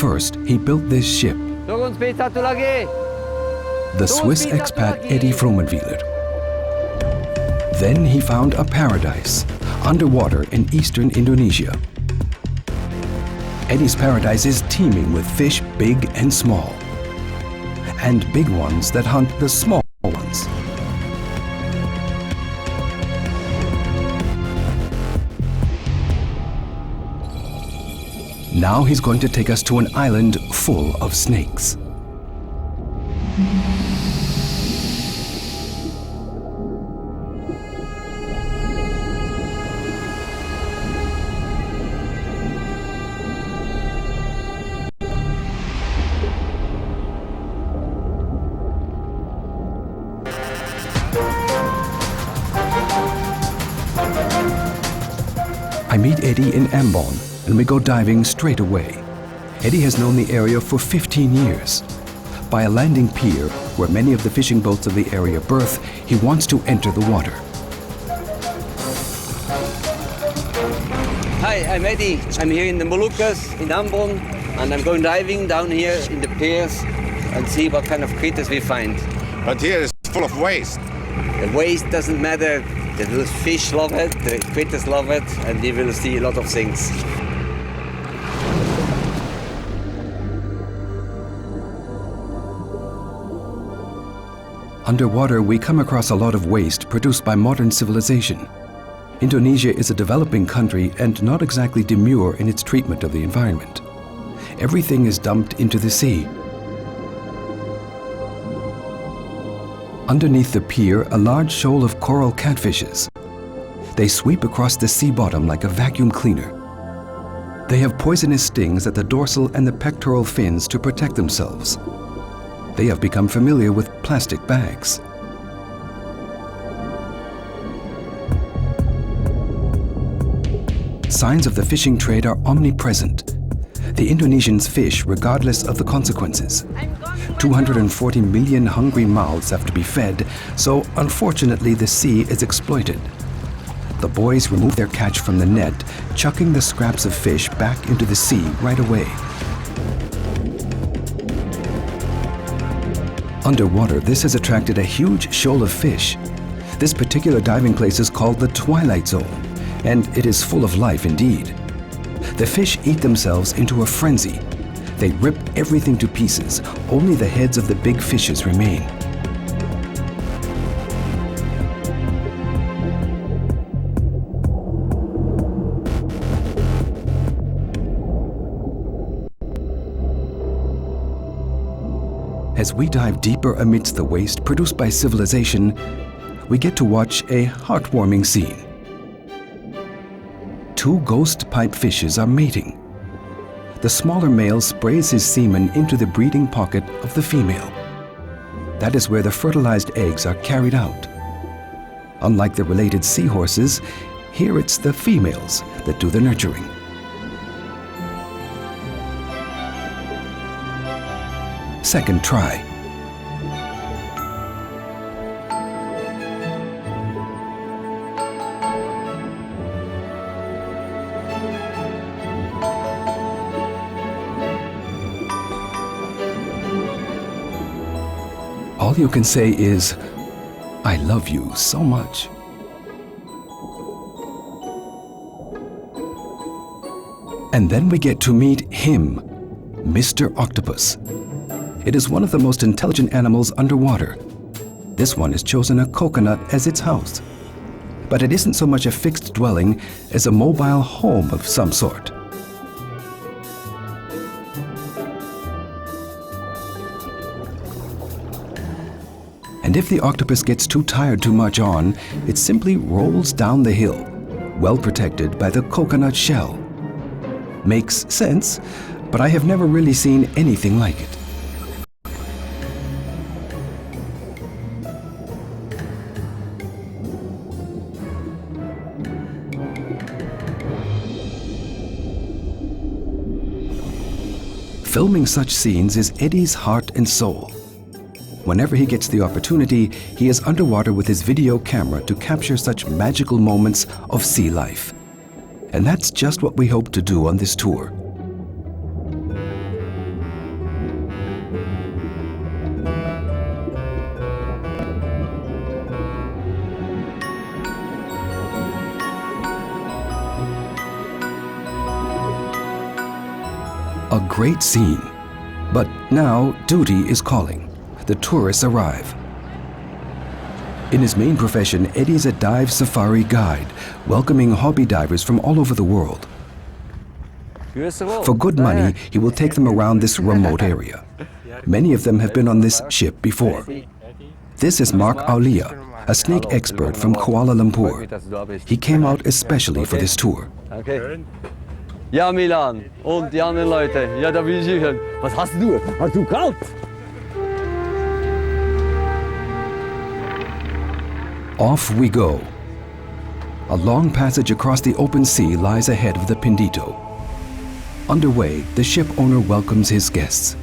First, he built this ship, the Swiss expat Edis Paradies. Then he found a paradise underwater in eastern Indonesia. Edis Paradies is teeming with fish big and small, and big ones that hunt the small ones. Now he's going to take us to an island full of snakes. I meet Edis in Ambon, and we go diving straight away. Edis has known the area for 15 years. By a landing pier, where many of the fishing boats of the area berth, he wants to enter the water. Hi, I'm Edis. I'm here in the Moluccas, in Ambon, and I'm going diving down here in the piers and see what kind of critters we find. But here is full of waste. The waste doesn't matter. The fish love it, the critters love it, and you will see a lot of things. Underwater, we come across a lot of waste produced by modern civilization. Indonesia is a developing country and not exactly demure in its treatment of the environment. Everything is dumped into the sea. Underneath the pier, a large shoal of coral catfishes. They sweep across the sea bottom like a vacuum cleaner. They have poisonous stings at the dorsal and the pectoral fins to protect themselves. They have become familiar with plastic bags. Signs of the fishing trade are omnipresent. The Indonesians fish regardless of the consequences. 240 million hungry mouths have to be fed, so unfortunately the sea is exploited. The boys remove their catch from the net, chucking the scraps of fish back into the sea right away. Underwater, this has attracted a huge shoal of fish. This particular diving place is called the Twilight Zone, and it is full of life indeed. The fish eat themselves into a frenzy. They rip everything to pieces. Only the heads of the big fishes remain. As we dive deeper amidst the waste produced by civilization, we get to watch a heartwarming scene. Two ghost pipe fishes are mating. The smaller male sprays his semen into the breeding pocket of the female. That is where the fertilized eggs are carried out. Unlike the related seahorses, here it's the females that do the nurturing. Second try. All you can say is, I love you so much. And then we get to meet him, Mr. Octopus. It is one of the most intelligent animals underwater. This one has chosen a coconut as its house. But it isn't so much a fixed dwelling as a mobile home of some sort. And if the octopus gets too tired to march on, it simply rolls down the hill, well protected by the coconut shell. Makes sense, but I have never really seen anything like it. Filming such scenes is Edis' heart and soul. Whenever he gets the opportunity, he is underwater with his video camera to capture such magical moments of sea life. And that's just what we hope to do on this tour. A great scene. But now duty is calling. The tourists arrive. In his main profession, Eddie is a dive safari guide, welcoming hobby divers from all over the world. For good money, he will take them around this remote area. Many of them have been on this ship before. This is Mark Aulia, a snake expert from Kuala Lumpur. He came out especially for this tour. Okay. Ja, Milan. Und die anderen Leute. Ja, da will ich hören. Was hast du? Hast du kalt? Off we go. A long passage across the open sea lies ahead of the Pindito. Underway, the ship owner welcomes his guests.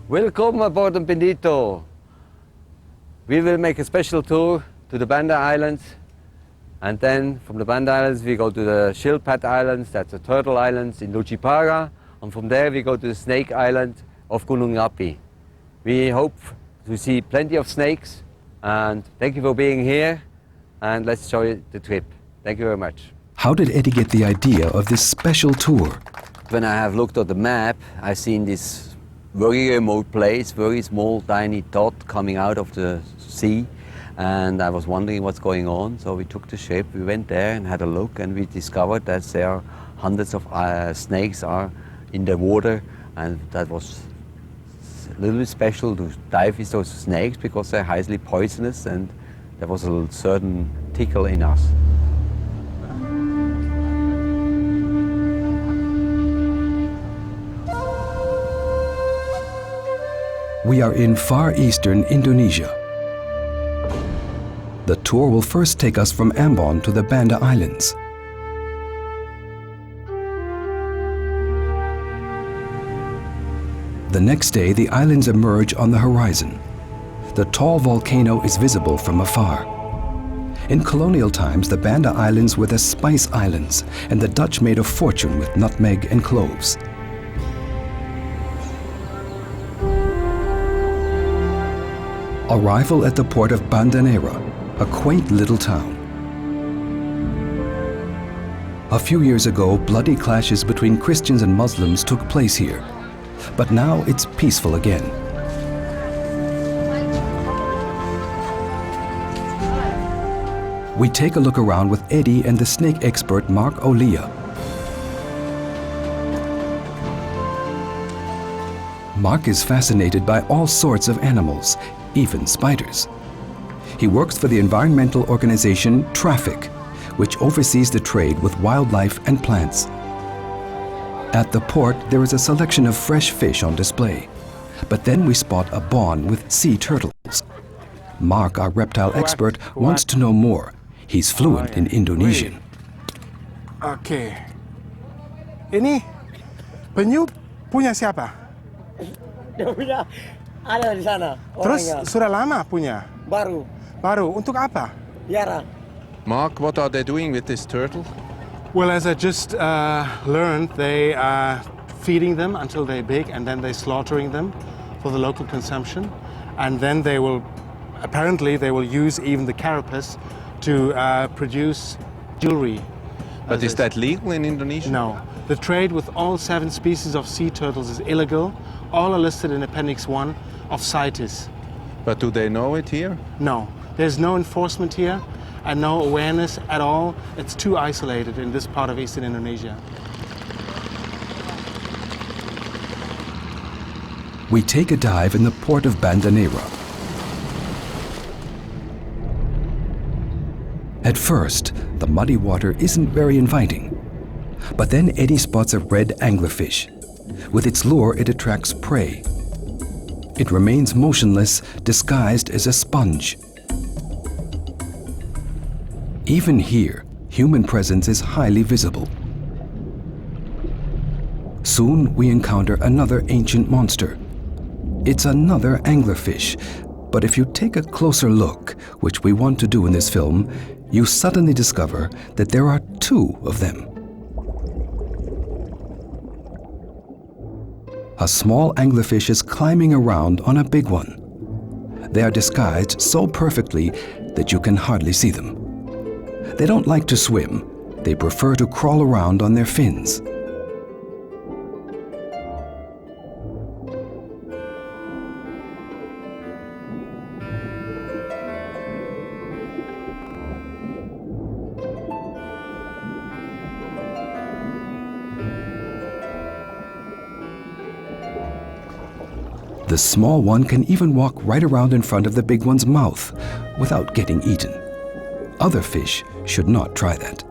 Welcome aboard the Pindito. We will make a special tour to the Banda Islands, and then from the Banda Islands we go to the Shellpad Islands, that's the Turtle Islands in Lucipara, and from there we go to the Snake Island of Gunung Api. We hope to see plenty of snakes, and thank you for being here, and let's enjoy the trip. Thank you very much. How did Eddie get the idea of this special tour? When I have looked at the map, I've seen this very remote place, very small, tiny dot coming out of the sea, and I was wondering what's going on. So we took the ship, we went there and had a look, and we discovered that there are hundreds of snakes are in the water, and that was a little bit special to dive with those snakes because they're highly poisonous, and there was a certain tickle in us. We are in far eastern Indonesia. The tour will first take us from Ambon to the Banda Islands. The next day, the islands emerge on the horizon. The tall volcano is visible from afar. In colonial times, the Banda Islands were the Spice Islands, and the Dutch made a fortune with nutmeg and cloves. Arrival at the port of Bandanera, a quaint little town. A few years ago, bloody clashes between Christians and Muslims took place here, but now it's peaceful again. We take a look around with Eddie and the snake expert Mark Aulia. Mark is fascinated by all sorts of animals, even spiders. He works for the environmental organization Traffic, which oversees the trade with wildlife and plants. At the port, there is a selection of fresh fish on display. But then we spot a bon with sea turtles. Mark, our reptile expert, wants to know more. He's fluent in Indonesian. Oke. Ini penyu punya siapa? Punya ada di sana. Terus Orangnya. sudah lama punya? Baru. Baru. Untuk apa? Biara. Mark, what are they doing with this turtle? Well, as I just learned, they are feeding them until they're big, and then they're slaughtering them for the local consumption. And then they will, apparently, they will use even the carapace to produce jewelry. But is that legal in Indonesia? No. The trade with all 7 species of sea turtles is illegal. All are listed in Appendix 1 of CITES. But do they know it here? No. There's no enforcement here and no awareness at all. It's too isolated in this part of eastern Indonesia. We take a dive in the port of Bandanera. At first, the muddy water isn't very inviting. But then Eddie spots a red anglerfish. With its lure, it attracts prey. It remains motionless, disguised as a sponge. Even here, human presence is highly visible. Soon we encounter another ancient monster. It's another anglerfish, but if you take a closer look, which we want to do in this film, you suddenly discover that there are 2 of them. A small anglerfish is climbing around on a big one. They are disguised so perfectly that you can hardly see them. They don't like to swim. They prefer to crawl around on their fins. The small one can even walk right around in front of the big one's mouth without getting eaten. Other fish should not try that.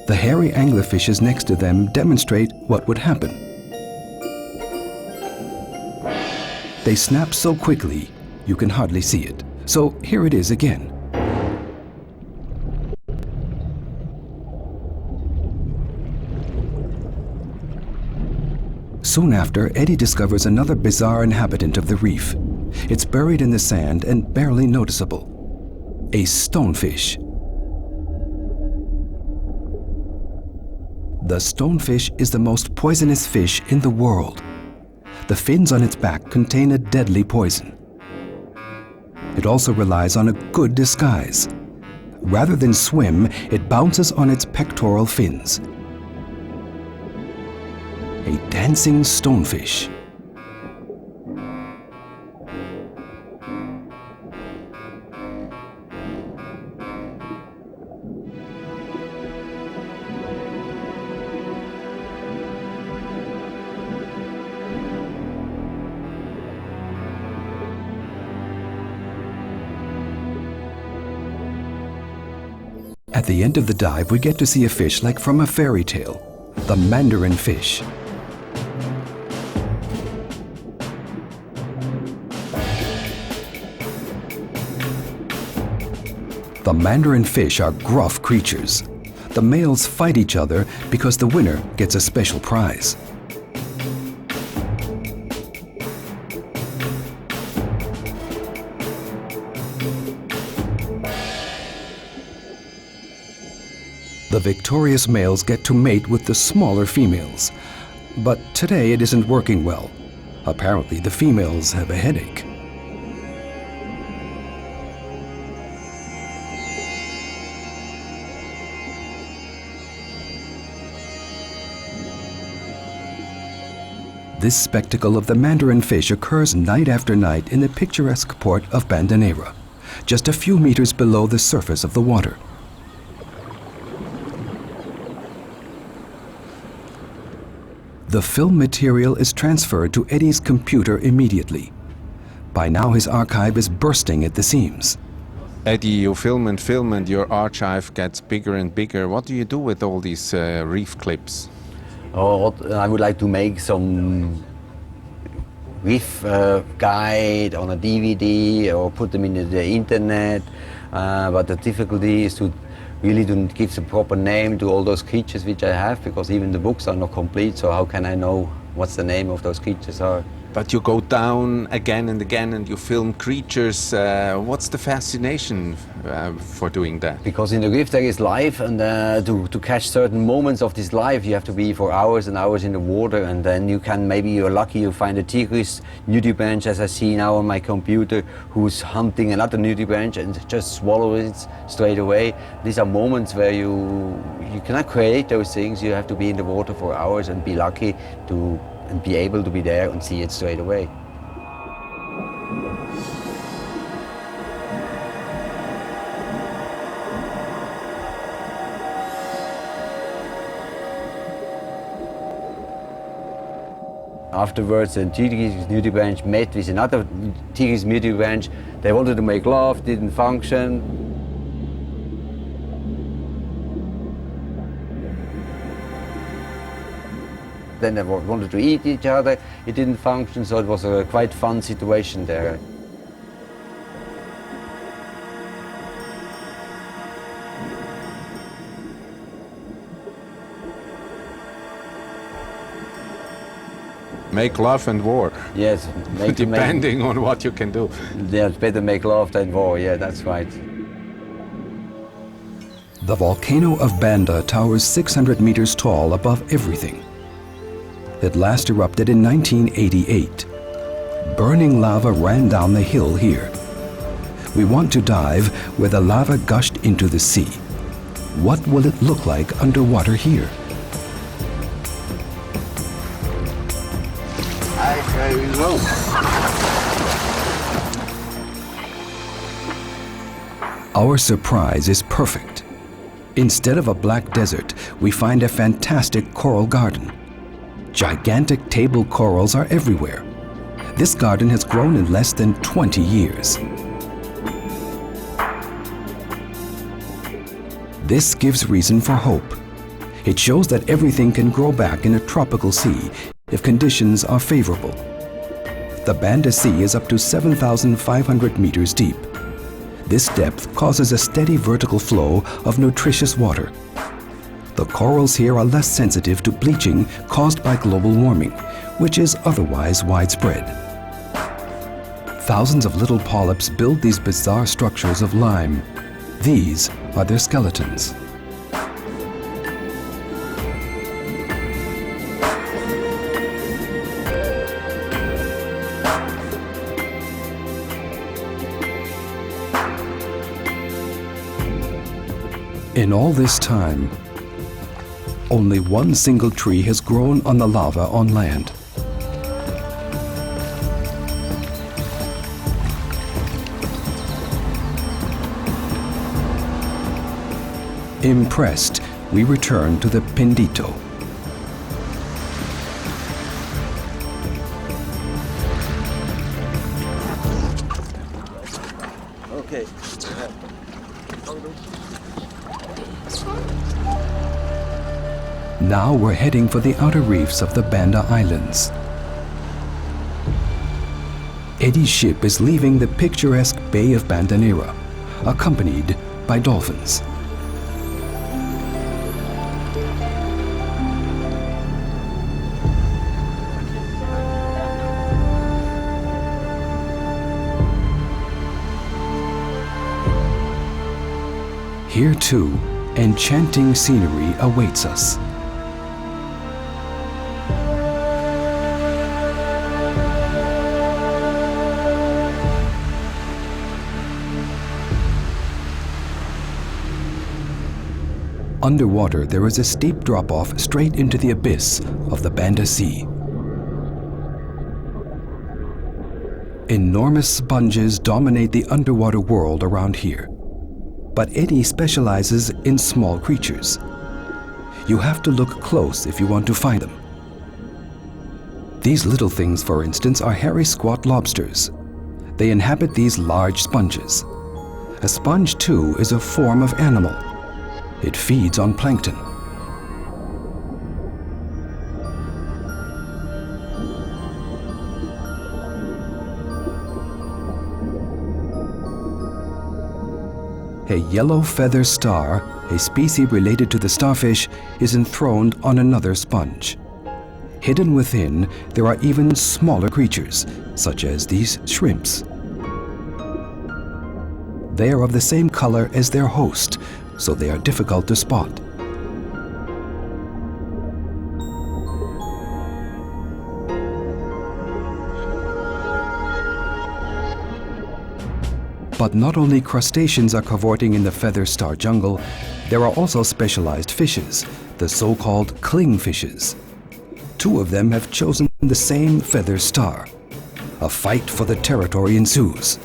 The hairy anglerfishes next to them demonstrate what would happen. They snap so quickly, you can hardly see it. So here it is again. Soon after, Eddie discovers another bizarre inhabitant of the reef. It's buried in the sand and barely noticeable. A stonefish. The stonefish is the most poisonous fish in the world. The fins on its back contain a deadly poison. It also relies on a good disguise. Rather than swim, it bounces on its pectoral fins. A dancing stonefish. At the end of the dive, we get to see a fish like from a fairy tale, the mandarin fish. The mandarin fish are gruff creatures. The males fight each other because the winner gets a special prize. The victorious males get to mate with the smaller females. But today it isn't working well. Apparently the females have a headache. This spectacle of the mandarin fish occurs night after night in the picturesque port of Banda Seas, just a few meters below the surface of the water. The film material is transferred to Eddie's computer immediately. By now his archive is bursting at the seams. Eddie, you film and your archive gets bigger and bigger. What do you do with all these reef clips? Oh, I would like to make some reef guide on a DVD or put them in the internet. But the difficulty is to really to give the proper name to all those creatures which I have, because even the books are not complete, so how can I know what's the name of those creatures are? But you go down again and again and you film creatures. What's the fascination for doing that? Because in the reef there is life, and to catch certain moments of this life you have to be for hours and hours in the water, and then you can, maybe you're lucky, you find a tigris nudibranch, as I see now on my computer, who's hunting another nudibranch and just swallows it straight away. These are moments where you cannot create those things. You have to be in the water for hours and be lucky to and be able to be there and see it straight away. Afterwards, the Tigris nudibranch met with another Tigris nudibranch. They wanted to make love, didn't function. Then they wanted to eat each other, it didn't function, so it was a quite fun situation there. Make love and war. Yes. Depending on what you can do. Yeah, it's better make love than war, yeah, that's right. The volcano of Banda towers 600 meters tall above everything. It last erupted in 1988. Burning lava ran down the hill here. We want to dive where the lava gushed into the sea. What will it look like underwater here? Our surprise is perfect. Instead of a black desert, we find a fantastic coral garden. Gigantic table corals are everywhere. This garden has grown in less than 20 years. This gives reason for hope. It shows that everything can grow back in a tropical sea if conditions are favorable. The Banda Sea is up to 7,500 meters deep. This depth causes a steady vertical flow of nutritious water. The corals here are less sensitive to bleaching caused by global warming, which is otherwise widespread. Thousands of little polyps build these bizarre structures of lime. These are their skeletons. In all this time, only one single tree has grown on the lava on land. Impressed, we return to the Pendito. Okay. Now we're heading for the outer reefs of the Banda Islands. Eddi's ship is leaving the picturesque Bay of Bandanera, accompanied by dolphins. Here too, enchanting scenery awaits us. Underwater, there is a steep drop-off straight into the abyss of the Banda Sea. Enormous sponges dominate the underwater world around here. But Eddi specializes in small creatures. You have to look close if you want to find them. These little things, for instance, are hairy squat lobsters. They inhabit these large sponges. A sponge, too, is a form of animal. It feeds on plankton. A yellow feather star, a species related to the starfish, is enthroned on another sponge. Hidden within, there are even smaller creatures, such as these shrimps. They are of the same color as their host, so they are difficult to spot. But not only crustaceans are cavorting in the feather star jungle, there are also specialized fishes, the so-called clingfishes. Two of them have chosen the same feather star. A fight for the territory ensues.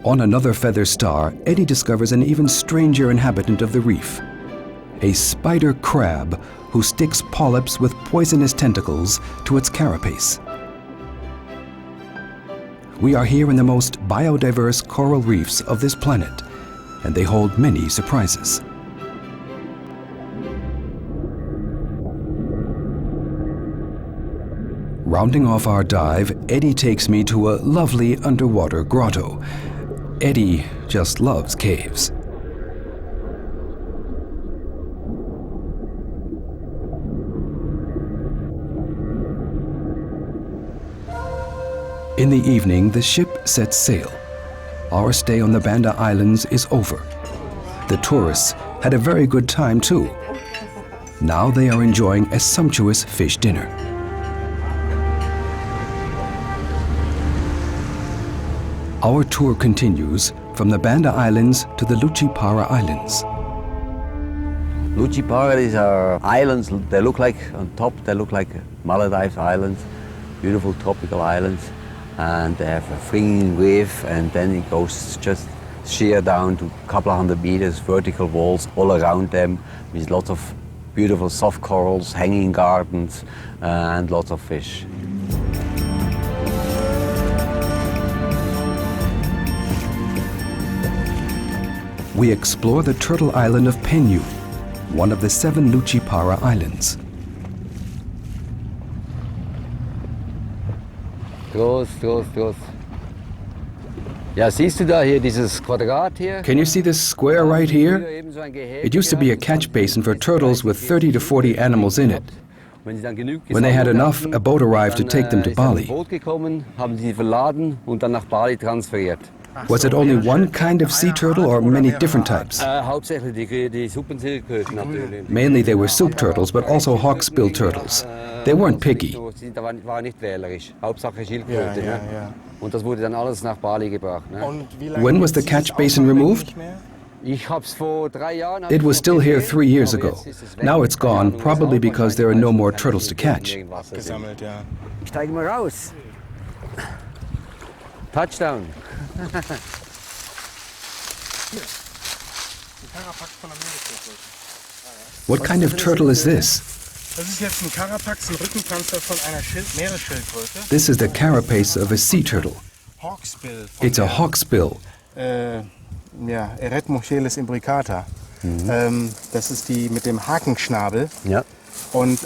On another feather star, Eddi discovers an even stranger inhabitant of the reef. A spider crab who sticks polyps with poisonous tentacles to its carapace. We are here in the most biodiverse coral reefs of this planet, and they hold many surprises. Rounding off our dive, Eddi takes me to a lovely underwater grotto. Eddi just loves caves. In the evening, the ship sets sail. Our stay on the Banda Islands is over. The tourists had a very good time too. Now they are enjoying a sumptuous fish dinner. Our tour continues from the Banda Islands to the Lucipara Islands. Lucipara is our islands. They look like, on top, they look like Maldives Islands, beautiful tropical islands. And they have a fringing reef, and then it goes just sheer down to a couple of 100 meters, vertical walls all around them, with lots of beautiful soft corals, hanging gardens, and lots of fish. We explore the turtle island of Penyu, one of the 7 Lucipara islands. Groß, groß, groß. Ja, siehst du da hier dieses Quadrat hier? Can you see this square right here? It used to be a catch basin for turtles with 30 to 40 animals in it. When they had enough, a boat arrived to take them to Bali. Was it only one kind of sea turtle or many different types? Mainly they were soup turtles, but also hawksbill turtles. They weren't picky. When was the catch basin removed? It was still here 3 years ago. Now it's gone, probably because there are no more turtles to catch. Steigen wir raus. Touchdown. What kind of turtle is this? This is the carapace of a sea turtle. It's a hawksbill. Ja, Eretmocheles imbricata. Das ist die mit dem Hakenschnabel. Ja. Und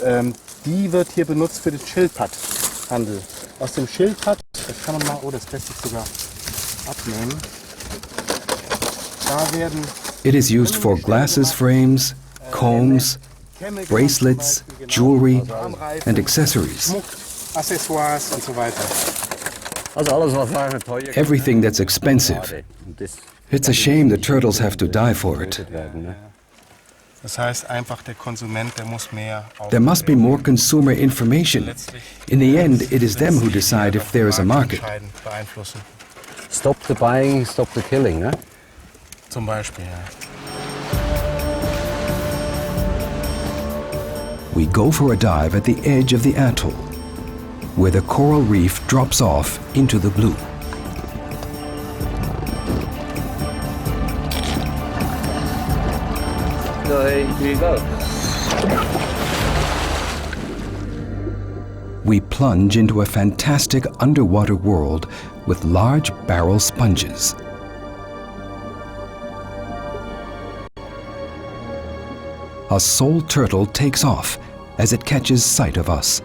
die wird hier benutzt für den Schildpatthandel. Aus dem Schildpatt, das kann man mal, oh, das lässt sich sogar abnehmen. Da werden It is used for glasses frames, combs, bracelets, jewelry, and accessories. Schmuck, Accessoires und so weiter. Also alles, was teuer. Everything that's expensive. It's a shame the turtles have to die for it. Das heißt einfach, der Konsument, der muss mehr There must be more consumer information. In the end, it is them who decide if there is a market. beeinflussen. Stop the buying, stop the killing, ne? Zum Beispiel, ja. We go for a dive at the edge of the atoll, where the coral reef drops off into the blue. So here you go. We plunge into a fantastic underwater world with large barrel sponges. A sole turtle takes off as it catches sight of us.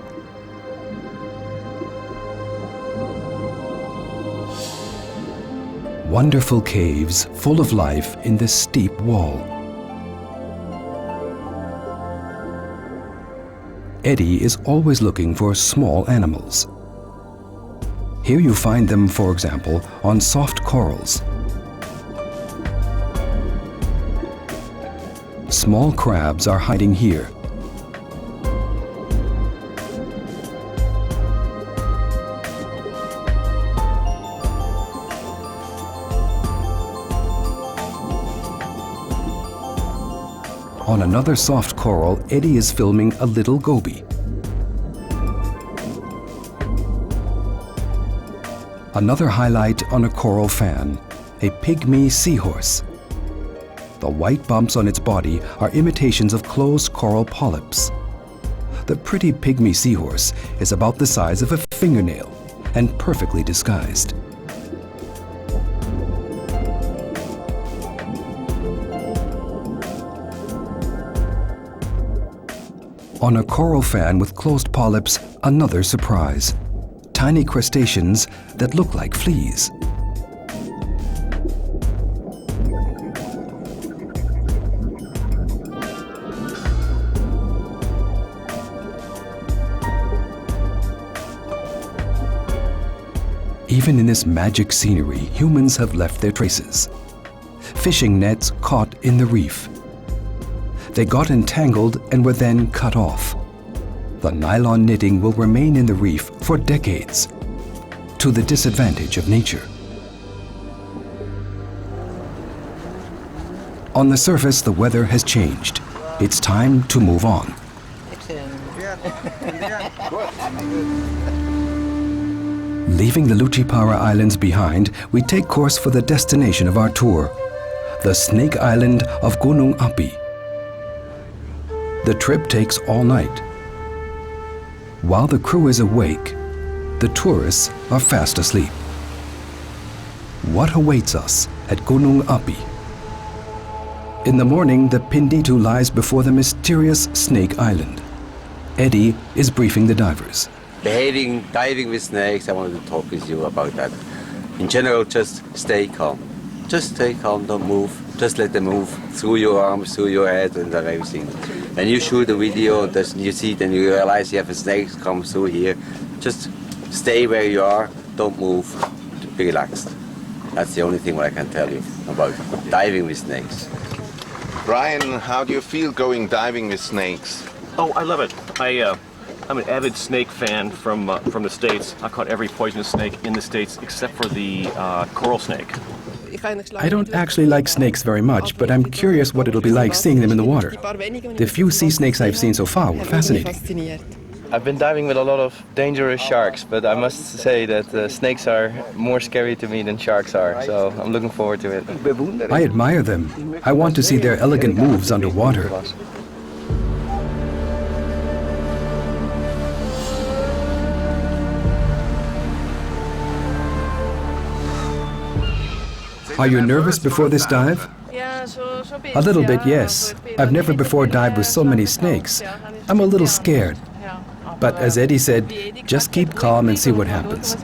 Wonderful caves full of life in this steep wall. Eddie is always looking for small animals. Here you find them, for example, on soft corals. Small crabs are hiding here. On another soft coral, Eddie is filming a little goby. Another highlight on a coral fan, a pygmy seahorse. The white bumps on its body are imitations of closed coral polyps. The pretty pygmy seahorse is about the size of a fingernail and perfectly disguised. On a coral fan with closed polyps, another surprise. Tiny crustaceans that look like fleas. Even in this magic scenery, humans have left their traces. Fishing nets caught in the reef. They got entangled and were then cut off. The nylon knitting will remain in the reef for decades, to the disadvantage of nature. On the surface, the weather has changed. It's time to move on. Leaving the Lucipara Islands behind, we take course for the destination of our tour, the Snake Island of Gunung Api. The trip takes all night. While the crew is awake, the tourists are fast asleep. What awaits us at Gunung Api? In the morning, the Pinditu lies before the mysterious Snake Island. Eddie is briefing the divers. Diving with snakes, I wanted to talk with you about that. In general, just stay calm. Just stay calm, don't move. Just let them move through your arms, through your head and everything. When you shoot a video, you see it and you realize you have a snake come through here. Just stay where you are, don't move, be relaxed. That's the only thing what I can tell you about diving with snakes. Brian, how do you feel going diving with snakes? Oh, I love it. I'm an avid snake fan from the States. I've caught every poisonous snake in the States except for the coral snake. I don't actually like snakes very much, but I'm curious what it'll be like seeing them in the water. The few sea snakes I've seen so far were fascinating. I've been diving with a lot of dangerous sharks, but I must say that snakes are more scary to me than sharks are, so I'm looking forward to it. I admire them. I want to see their elegant moves underwater. Are you nervous before this dive? A little bit, yes. I've never before dived with so many snakes. I'm a little scared. But as Eddie said, just keep calm and see what happens.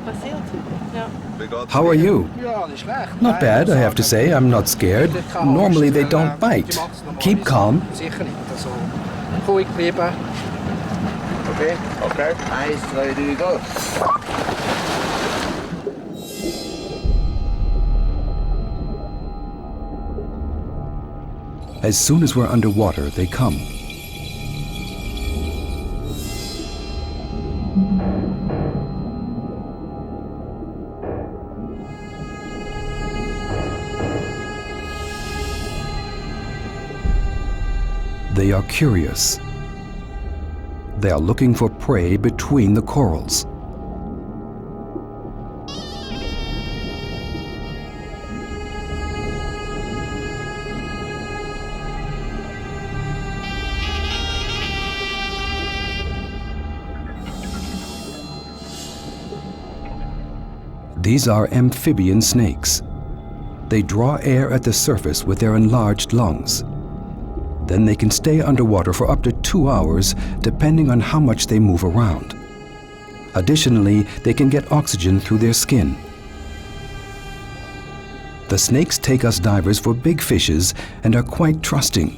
How are you? Not bad, I have to say. I'm not scared. Normally they don't bite. Keep calm. Okay. 1, 2, 3, go. As soon as we're underwater, they come. They are curious. They are looking for prey between the corals. These are amphibian snakes. They draw air at the surface with their enlarged lungs. Then they can stay underwater for up to 2 hours, depending on how much they move around. Additionally, they can get oxygen through their skin. The snakes take us divers for big fishes and are quite trusting.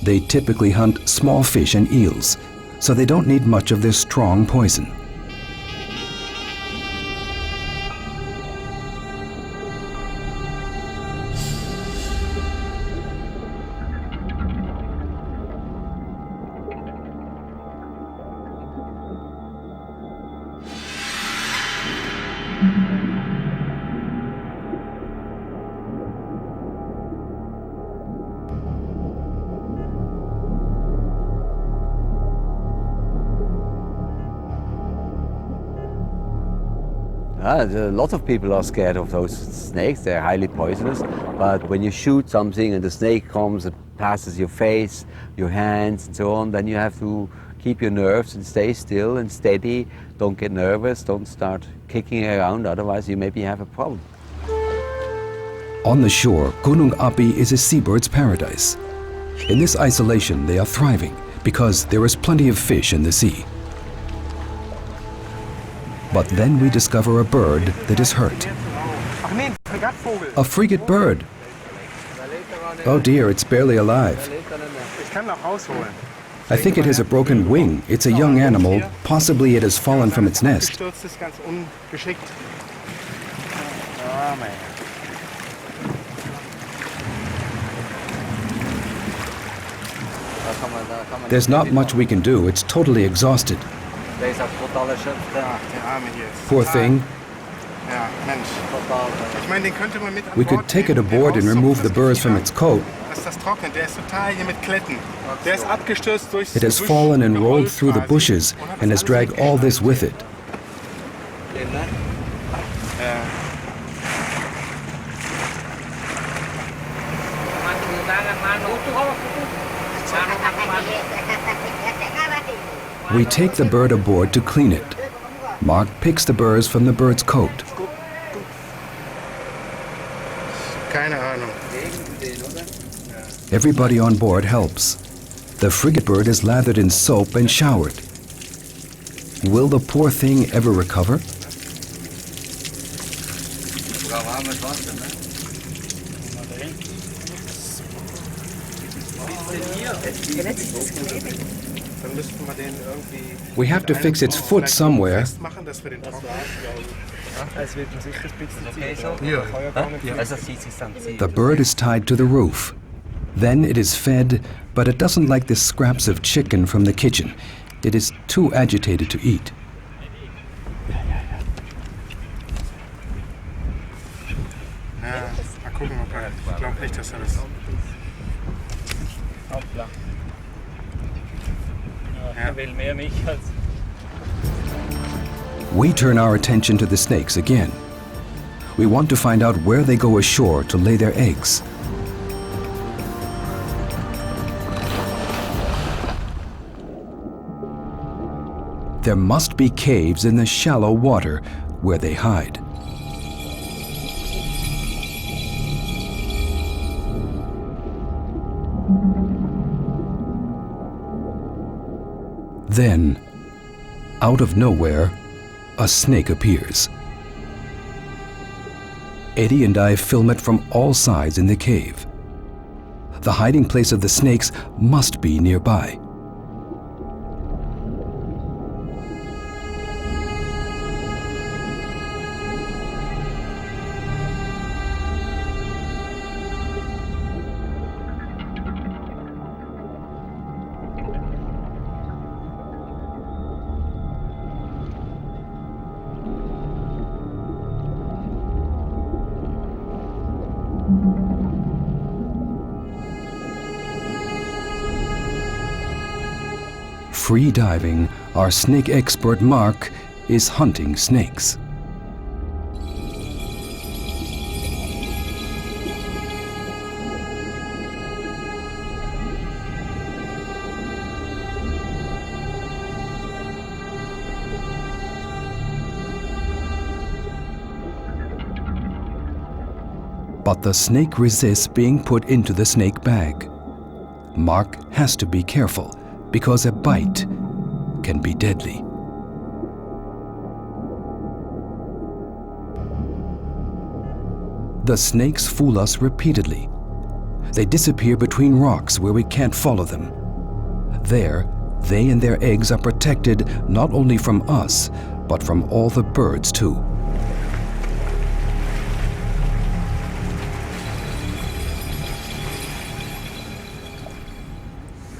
They typically hunt small fish and eels, so they don't need much of their strong poison. A lot of people are scared of those snakes. They're highly poisonous. But when you shoot something and the snake comes, it passes your face, your hands and so on, then you have to keep your nerves and stay still and steady. Don't get nervous, don't start kicking around, otherwise you maybe have a problem. On the shore, Gunung Api is a seabird's paradise. In this isolation, they are thriving because there is plenty of fish in the sea. But then we discover a bird that is hurt. A frigate bird. Oh dear, it's barely alive. I think it has a broken wing. It's a young animal. Possibly it has fallen from its nest. There's not much we can do. It's totally exhausted. Poor thing. We could take it aboard and remove the burrs from its coat. It has fallen and rolled through the bushes and has dragged all this with it. We take the bird aboard to clean it. Mark picks the burrs from the bird's coat. Keine Ahnung. Everybody on board helps. The frigate bird is lathered in soap and showered. Will the poor thing ever recover? We have to fix its foot somewhere. The bird is tied to the roof. Then it is fed, but it doesn't like the scraps of chicken from the kitchen. It is too agitated to eat. Ja, mal gucken, ob ich glaube nicht, dass das... We turn our attention to the snakes again. We want to find out where they go ashore to lay their eggs. There must be caves in the shallow water where they hide. Then, out of nowhere, a snake appears. Eddie and I film it from all sides in the cave. The hiding place of the snakes must be nearby. Free diving, our snake expert Mark is hunting snakes. But the snake resists being put into the snake bag. Mark has to be careful, because a bite can be deadly. The snakes fool us repeatedly. They disappear between rocks where we can't follow them. There, they and their eggs are protected not only from us, but from all the birds too.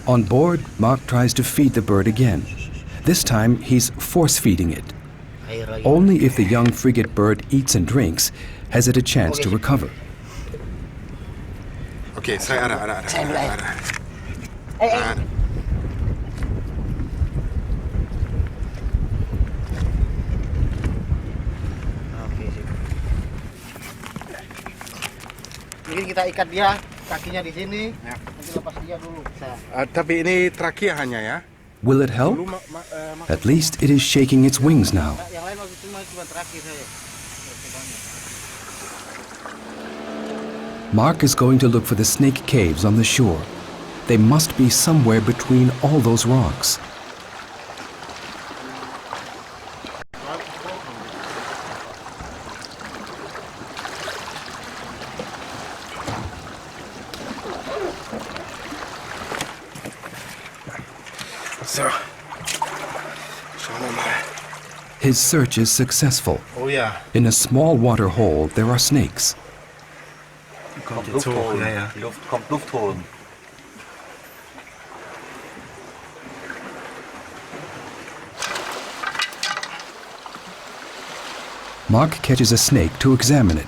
On board, Mark tries to feed the bird again. This time, he's force-feeding it. Only if the young frigate bird eats and drinks has it a chance to recover. Okay, say ada. Mungkin kita ikat dia kakinya di sini. Nanti lepas dia dulu. Tapi ini terakhir hanya ya. Will it help? At least it is shaking its wings now. Yang lain waktu itu cuma terakhir saya. Mark is going to look for the snake caves on the shore. They must be somewhere between all those rocks. So, schauen wir mal. His search is successful. Oh ja. In a small water hole, there are snakes. Kommt jetzt hoch, ja. Kommt Luft holen. Mark catches a snake to examine it.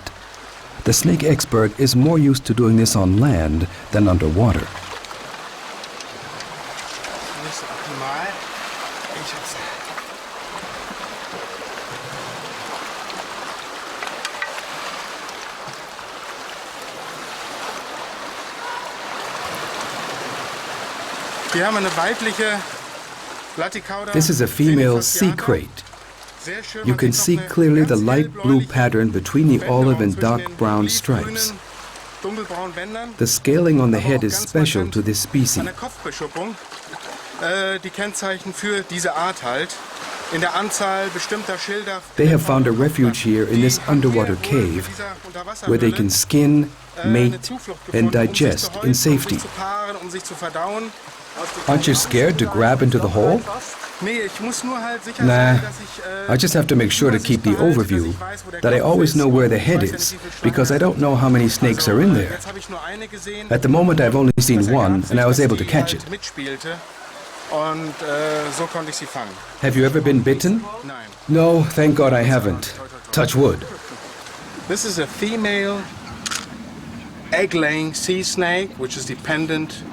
The snake expert is more used to doing this on land than underwater. Nicht optimal. Ich hab's. Wir haben eine weibliche This is a female sea crate. You can see clearly the light blue pattern between the olive and dark brown stripes. The scaling on the head is special to this species. They have found a refuge here in this underwater cave where they can skin, mate, and digest in safety. Aren't you scared to grab into the hole? Nah, I just have to make sure to keep the overview, that I always know where the head is, because I don't know how many snakes are in there. At the moment I've only seen one, and I was able to catch it. Have you ever been bitten? No, thank God I haven't. Touch wood. This is a female egg-laying sea snake, which is dependent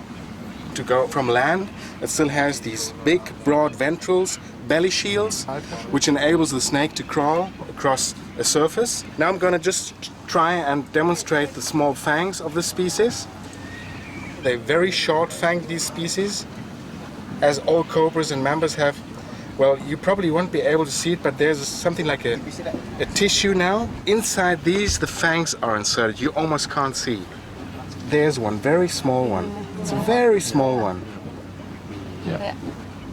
to go from land. It still has these big, broad ventrals, belly shields, which enables the snake to crawl across a surface. Now I'm going to just try and demonstrate the small fangs of this species. They're very short fanged, these species, as all cobras and mambas have. Well, you probably won't be able to see it, but there's something like a tissue now. Inside these, the fangs are inserted. You almost can't see. There's one, very small one. It's a very small one. Yeah.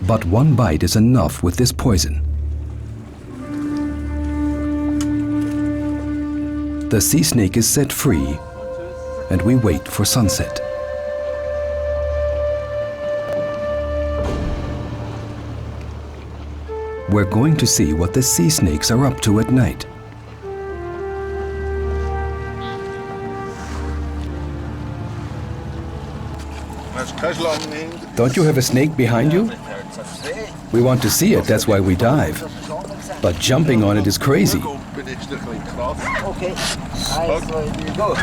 But one bite is enough with this poison. The sea snake is set free, and we wait for sunset. We're going to see what the sea snakes are up to at night. Don't you have a snake behind you? We want to see it, that's why we dive. But jumping on it is crazy. Okay, go.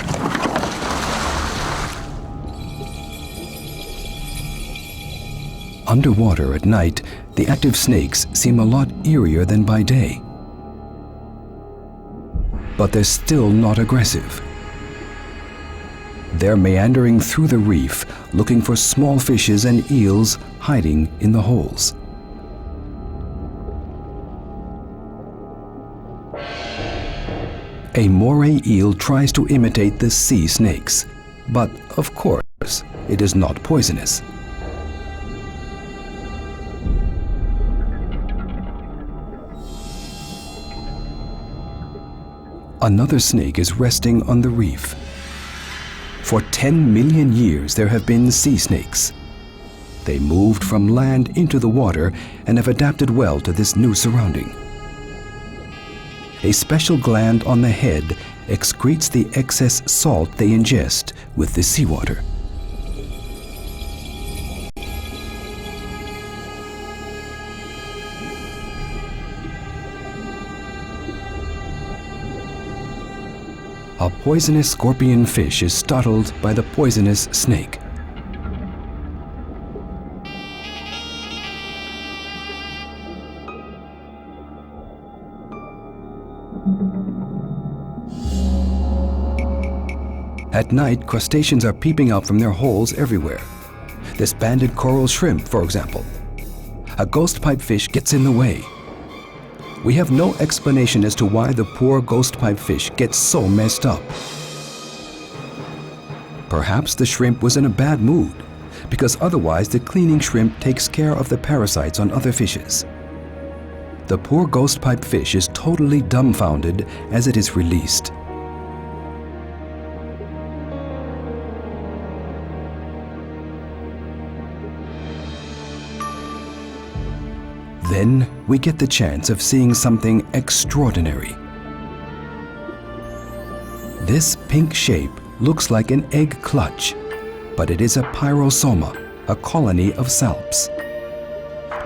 Underwater at night, the active snakes seem a lot eerier than by day. But they're still not aggressive. They're meandering through the reef, looking for small fishes and eels hiding in the holes. A moray eel tries to imitate the sea snakes, but of course, it is not poisonous. Another snake is resting on the reef. For 10 million years there have been sea snakes. They moved from land into the water and have adapted well to this new surrounding. A special gland on the head excretes the excess salt they ingest with the seawater. A poisonous scorpion fish is startled by the poisonous snake. At night, crustaceans are peeping out from their holes everywhere. This banded coral shrimp, for example. A ghost pipefish gets in the way. We have no explanation as to why the poor ghost pipefish gets so messed up. Perhaps the shrimp was in a bad mood, because otherwise the cleaning shrimp takes care of the parasites on other fishes. The poor ghost pipefish is totally dumbfounded as it is released. Then we get the chance of seeing something extraordinary. This pink shape looks like an egg clutch, but it is a pyrosoma, a colony of salps.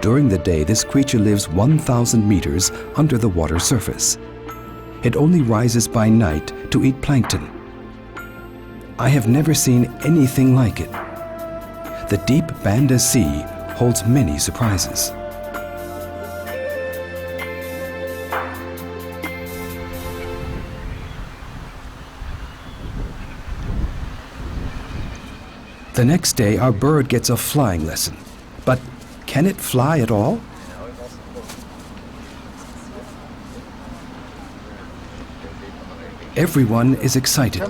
During the day, this creature lives 1,000 meters under the water surface. It only rises by night to eat plankton. I have never seen anything like it. The deep Banda Sea holds many surprises. The next day, our bird gets a flying lesson. But can it fly at all? Everyone is excited.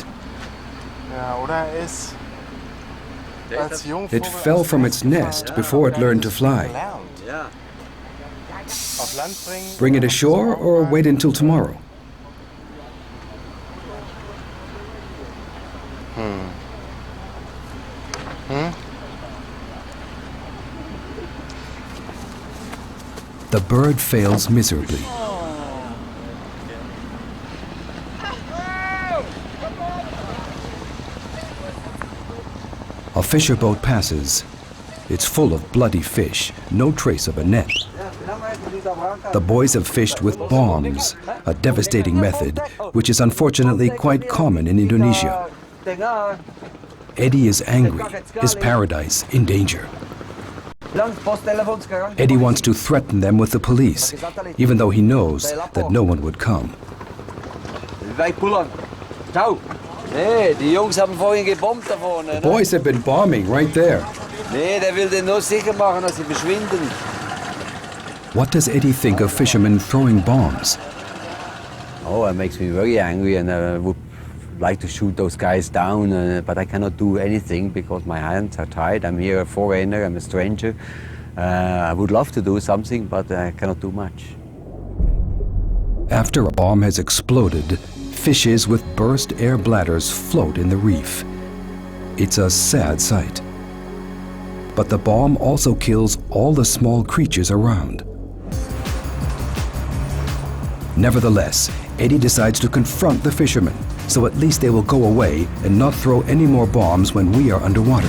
It fell from its nest before it learned to fly. Bring it ashore or wait until tomorrow? The bird fails miserably. A fisher boat passes. It's full of bloody fish, no trace of a net. The boys have fished with bombs, a devastating method, which is unfortunately quite common in Indonesia. Eddie is angry, his paradise in danger. Eddie wants to threaten them with the police, even though he knows that no one would come. The boys have been bombing right there. What does Eddie think of fishermen throwing bombs? Oh, it makes me very angry, and I would like to shoot those guys down, but I cannot do anything because my hands are tied. I'm here a foreigner, I'm a stranger. I would love to do something, but I cannot do much. After a bomb has exploded, fishes with burst air bladders float in the reef. It's a sad sight. But the bomb also kills all the small creatures around. Nevertheless, Eddie decides to confront the fishermen, so at least they will go away and not throw any more bombs when we are underwater.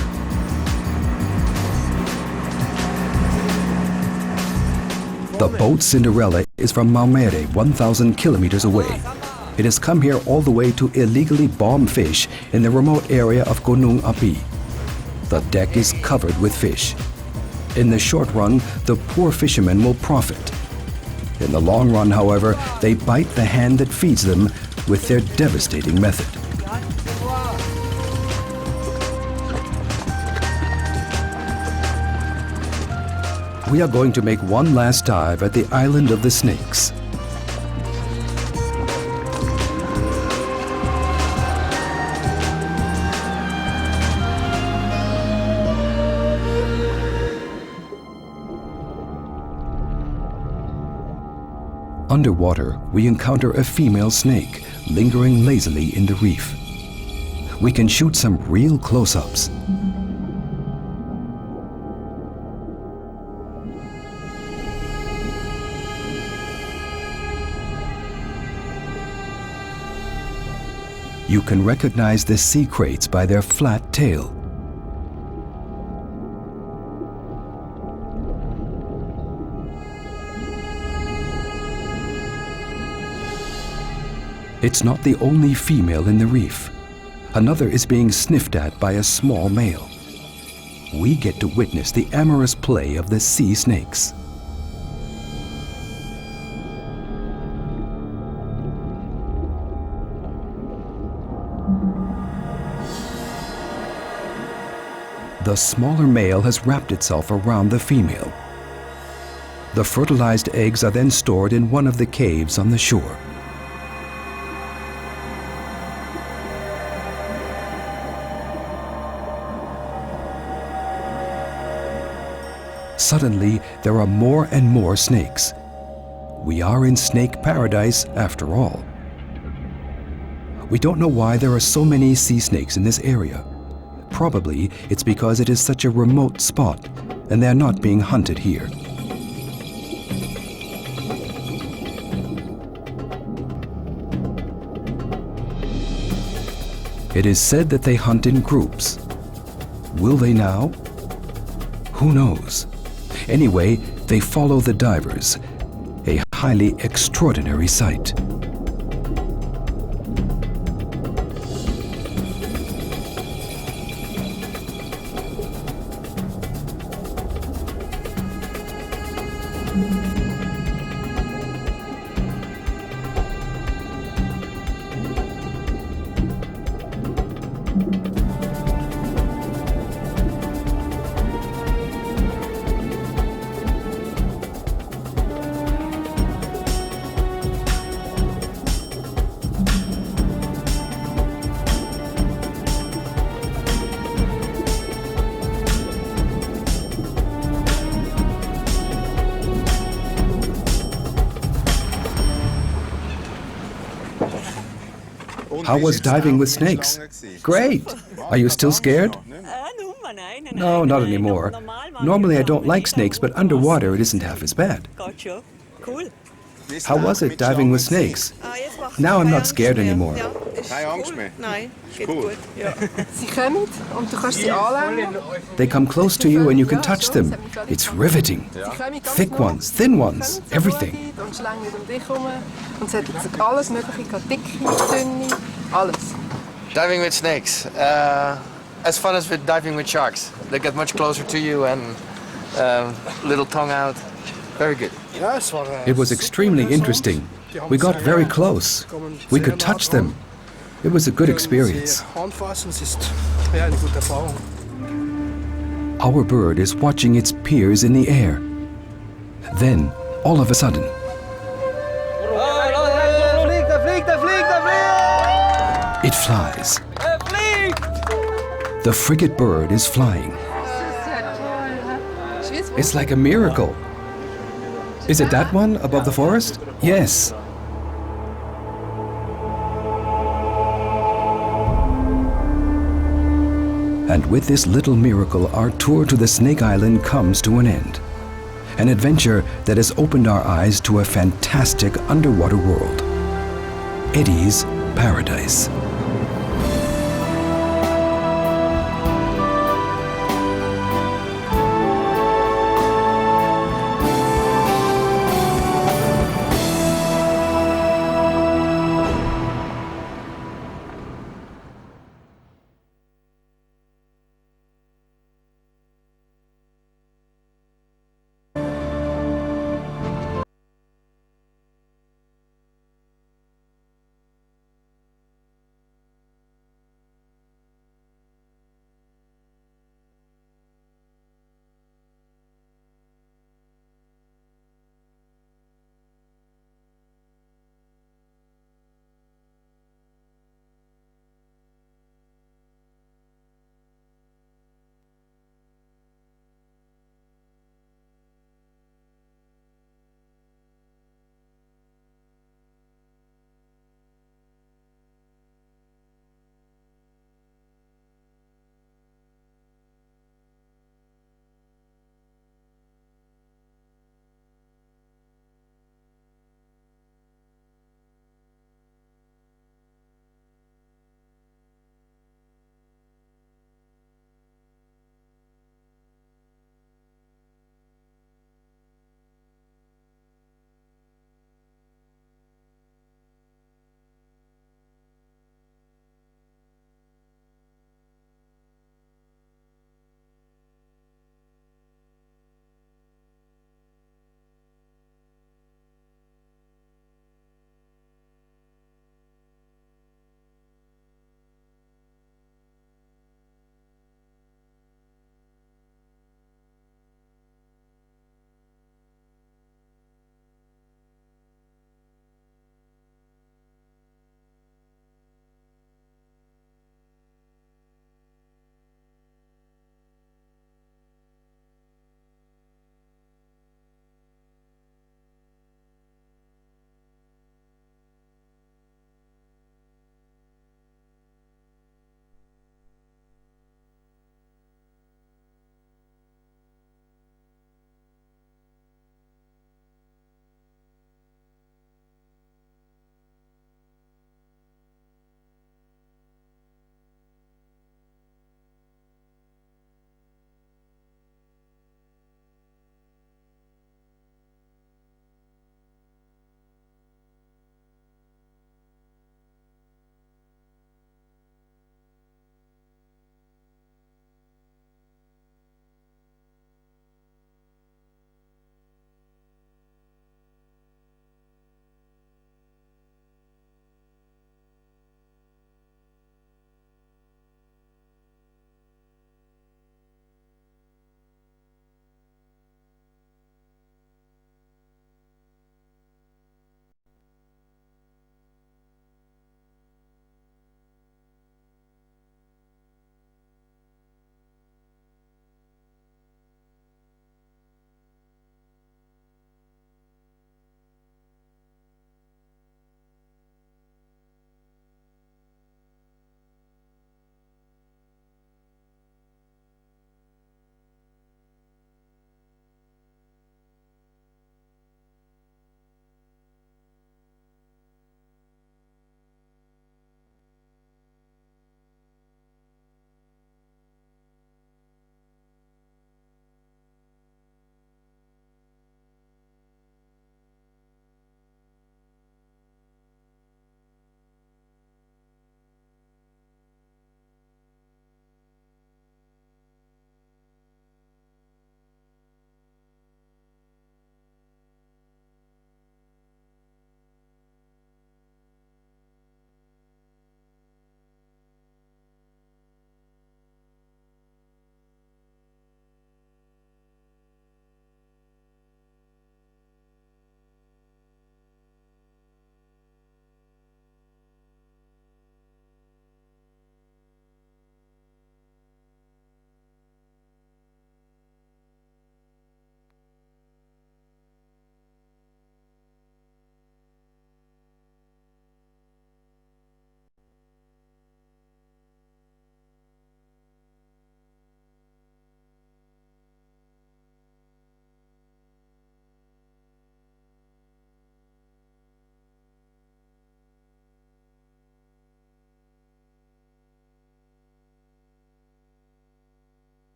The boat Cinderella is from Maumere, 1,000 kilometers away. It has come here all the way to illegally bomb fish in the remote area of Gunung Api. The deck is covered with fish. In the short run, the poor fishermen will profit. In the long run, however, they bite the hand that feeds them with their devastating method. We are going to make one last dive at the island of the snakes. Underwater, we encounter a female snake lingering lazily in the reef. We can shoot some real close-ups. You can recognize the sea kraits by their flat tail. It's not the only female in the reef. Another is being sniffed at by a small male. We get to witness the amorous play of the sea snakes. The smaller male has wrapped itself around the female. The fertilized eggs are then stored in one of the caves on the shore. Suddenly, there are more and more snakes. We are in snake paradise after all. We don't know why there are so many sea snakes in this area. Probably it's because it is such a remote spot and they are not being hunted here. It is said that they hunt in groups. Will they now? Who knows? Anyway, they follow the divers, a highly extraordinary sight. How was diving with snakes? Great! Are you still scared? No, not anymore. Normally I don't like snakes, but underwater it isn't half as bad. How was it diving with snakes? Now I'm not scared anymore. They come close to you and you can touch them. It's riveting. Thick ones, thin ones, everything. Diving with snakes. As fun as with diving with sharks. They get much closer to you and little tongue out. Very good. It was extremely interesting. We got very close. We could touch them. It was a good experience. Our bird is watching its peers in the air. Then, all of a sudden, it flies. The frigate bird is flying. It's like a miracle. Is it that one above the forest? Yes. And with this little miracle, our tour to the Snake Island comes to an end. An adventure that has opened our eyes to a fantastic underwater world. Edis Paradies.